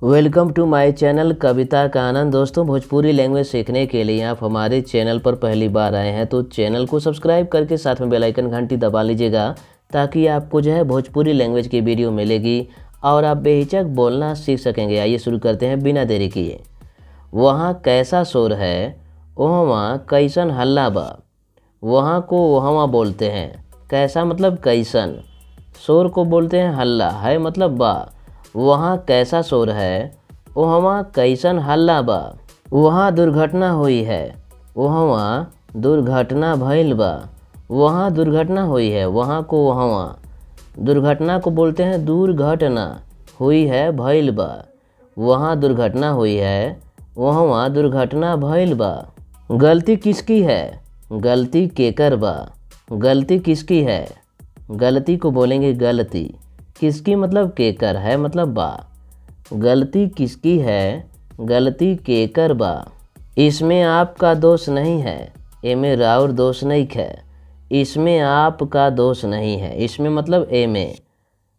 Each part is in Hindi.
वेलकम टू माय चैनल कविता का आनंद। दोस्तों, भोजपुरी लैंग्वेज सीखने के लिए आप हमारे चैनल पर पहली बार आए हैं तो चैनल को सब्सक्राइब करके साथ में बेल आइकन घंटी दबा लीजिएगा, ताकि आपको जो है भोजपुरी लैंग्वेज की वीडियो मिलेगी और आप बेहिचक बोलना सीख सकेंगे। आइए शुरू करते हैं बिना देरी किए। वहाँ कैसा शोर है, वहाँ कैसन हल्ला बा। वहाँ को वहाँ बोलते हैं। कैसा मतलब कैसन, शोर को बोलते हैं हल्ला, है मतलब बा। वहाँ कैसा शोर है, वहाँ कैसन हल्ला बा। वहाँ दुर्घटना हुई है, वहाँ दुर्घटना भइल बा। वहाँ दुर्घटना हुई है, वहाँ को वहाँ। दुर्घटना को बोलते हैं दुर्घटना, हुई है भइल बा। वहाँ दुर्घटना हुई है, वहाँ दुर्घटना भइल बा। गलती किसकी है, गलती केकर बा। गलती किसकी है, गलती को बोलेंगे गलती। किसकी मतलब केकर, है मतलब बा। गलती किसकी है, गलती केकर बा। इसमें आपका दोष नहीं है, एमे राउर दोष नहीं है। इसमें आपका दोष नहीं है, इसमें मतलब एमे।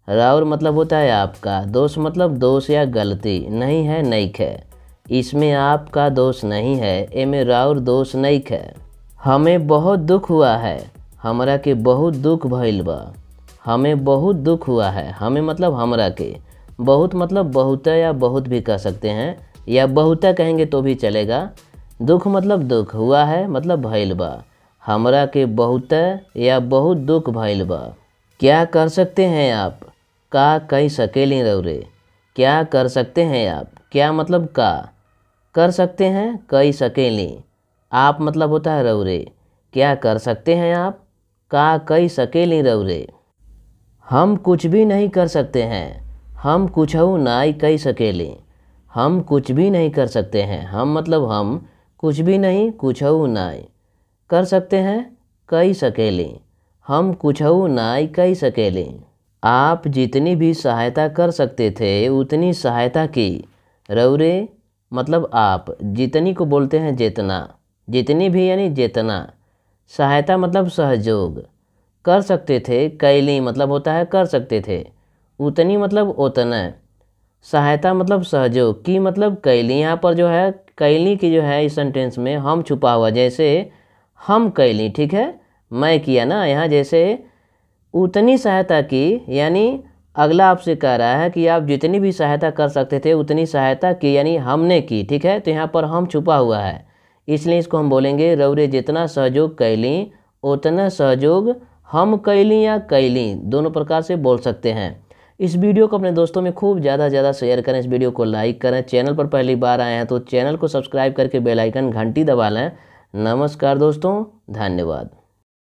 राउर मतलब होता है आपका, दोष मतलब दोष या गलती, नहीं है नहीं है। इसमें आपका दोष नहीं है, एमे राउर दोष नहीं है। हमें बहुत दुख हुआ है, हमरा के बहुत दुख भइल बा। हमें बहुत दुख हुआ है, हमें मतलब हमरा के। बहुत मतलब बहुत या बहुत भी कह सकते हैं, या बहुत कहेंगे तो भी चलेगा। दुख मतलब दुख, हुआ है मतलब भइल बा। हमरा के बहुत या बहुत दुख भइल बा। क्या कर सकते हैं आप, का कई सकेली रौरे। क्या कर सकते हैं आप, क्या मतलब का, कर सकते हैं कई सकेली। आप मतलब होता है रौरे। क्या कर सकते हैं आप, का कई सकेली रौरे। हम कुछ भी नहीं कर सकते हैं, हम कुछऊ नाई कई सकेली। हम कुछ भी नहीं कर सकते हैं, हम मतलब हम, कुछ भी नहीं कुछऊ नाई कर सकते हैं कई सकेली। हम कुछऊ नाई कई सकेली। आप जितनी भी सहायता कर सकते थे उतनी सहायता की। रौरे मतलब आप, जितनी को बोलते हैं जितना। जितनी भी यानी जितना। सहायता मतलब सहयोग। कर सकते थे, कैली मतलब होता है कर सकते थे। उतनी मतलब उतना। सहायता मतलब सहयोग, की मतलब कैली। यहाँ पर जो है कैली की जो है इस सेंटेंस में हम छुपा हुआ, जैसे हम कैली, ठीक है, मैं किया ना। यहाँ जैसे उतनी सहायता की, यानी अगला आपसे कह रहा है कि आप जितनी भी सहायता कर सकते थे उतनी सहायता की, यानी हमने की, ठीक है। तो यहाँ पर हम छुपा हुआ है, इसलिए इसको हम बोलेंगे रौरे जितना सहयोग कैली उतना सहयोग हम कैली या कैली, दोनों प्रकार से बोल सकते हैं। इस वीडियो को अपने दोस्तों में खूब ज़्यादा शेयर करें। इस वीडियो को लाइक करें। चैनल पर पहली बार आए हैं तो चैनल को सब्सक्राइब करके बेल आइकन घंटी दबा लें। नमस्कार दोस्तों, धन्यवाद।